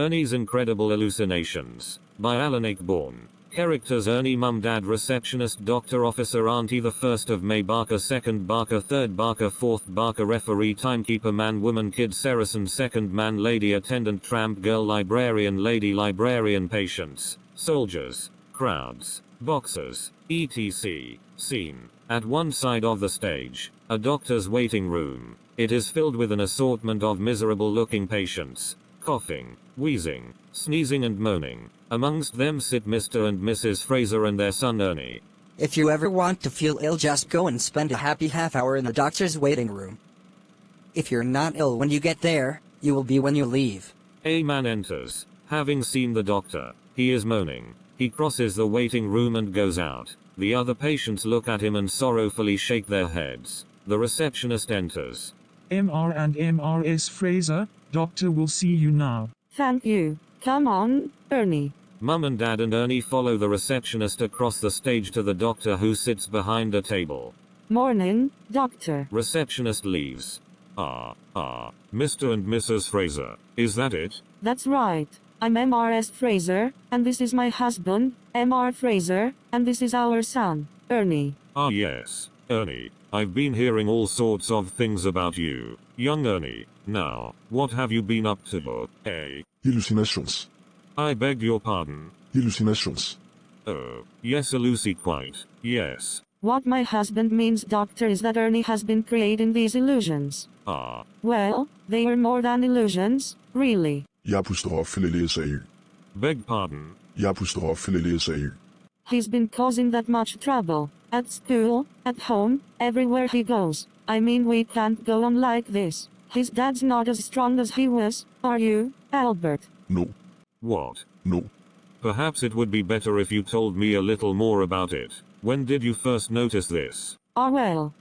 Ernie's Incredible Illucinations, by Alan Ayckbourn. Characters: Ernie, Mum, Dad, Receptionist, Doctor, Officer, Auntie, the 1st of May, Barker, 2nd Barker, 3rd Barker, 4th Barker, Referee, Timekeeper, Man, Woman, Kid, Saracen, 2nd Man, Lady, Attendant, Tramp, Girl, Librarian, Lady, Librarian, Patients, Soldiers, Crowds, Boxers, etc. Scene: at one side of the stage, a doctor's waiting room. It is filled with an assortment of miserable-looking patients, coughing, wheezing, sneezing and moaning. Amongst them sit Mr. and Mrs. Fraser and their son Ernie. If you ever want to feel ill, just go and spend a happy half hour in the doctor's waiting room. If you're not ill when you get there, you will be when you leave. A man enters, having seen the doctor. He is moaning. He crosses the waiting room and goes out. The other patients look at him and sorrowfully shake their heads. The receptionist enters. Mr. and Ms. Fraser, doctor will see you now. Thank you. Come on, Ernie. Mum and Dad and Ernie follow the receptionist across the stage to the doctor, who sits behind a table. Morning, doctor. Receptionist leaves. Mr. and Mrs. Fraser, is that it? That's right. I'm Mrs. Fraser, and this is my husband, Mr. Fraser, and this is our son, Ernie. Ah yes, Ernie. I've been hearing all sorts of things about you, young Ernie. Now, what have you been up to? Illucinations. I beg your pardon? Illucinations. Oh, yes, quite, yes. What my husband means, doctor, is that Ernie has been creating these illusions. Well, they are more than illusions, really. Jeg puster op for lidt SAU. Beg pardon? Jeg puster op for lidt SAU. He's been causing that much trouble. At school, at home, everywhere he goes. I mean, we can't go on like this. His dad's not as strong as he was, are you, Albert? No. What? No. Perhaps it would be better if you told me a little more about it. When did you first notice this? Well.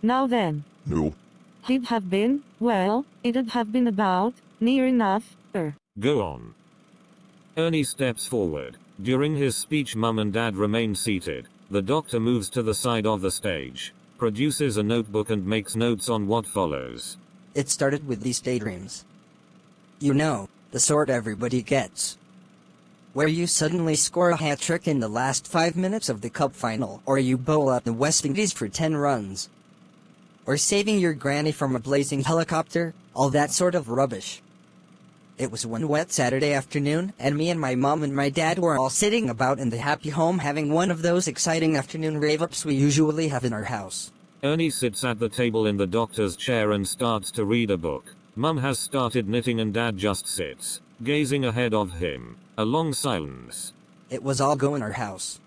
Now then. No. It'd have been about, near enough, Go on. Ernie steps forward. During his speech, Mum and Dad remain seated. The doctor moves to the side of the stage, produces a notebook and makes notes on what follows. It started with these daydreams. You know, the sort everybody gets. Where you suddenly score a hat-trick in the last 5 minutes of the cup final, or you bowl out the West Indies for 10 runs. Or saving your granny from a blazing helicopter, all that sort of rubbish. It was one wet Saturday afternoon, and me and my mom and my dad were all sitting about in the happy home having one of those exciting afternoon rave-ups we usually have in our house. Ernie sits at the table in the doctor's chair and starts to read a book. Mum has started knitting and Dad just sits, gazing ahead of him. A long silence. It was all go in our house.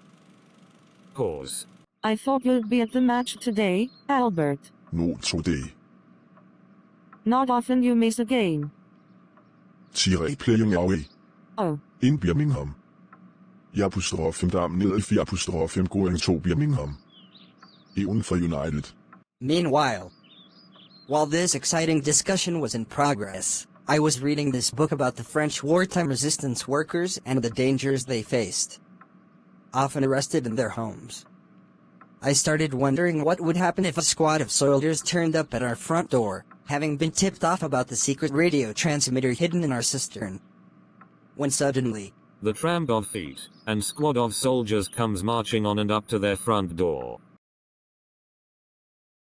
Pause. I thought you'd be at the match today, Albert. No today. Not often you miss a game. Tiré playing away. Oh. In Birmingham. Jeg puster op 5 dam ned i 4 puster op 5 going to Birmingham. Even for United. Meanwhile, while this exciting discussion was in progress, I was reading this book about the French wartime resistance workers and the dangers they faced. Often arrested in their homes. I started wondering what would happen if a squad of soldiers turned up at our front door, having been tipped off about the secret radio transmitter hidden in our cistern. When suddenly, the tramp of feet and squad of soldiers comes marching on and up to their front door.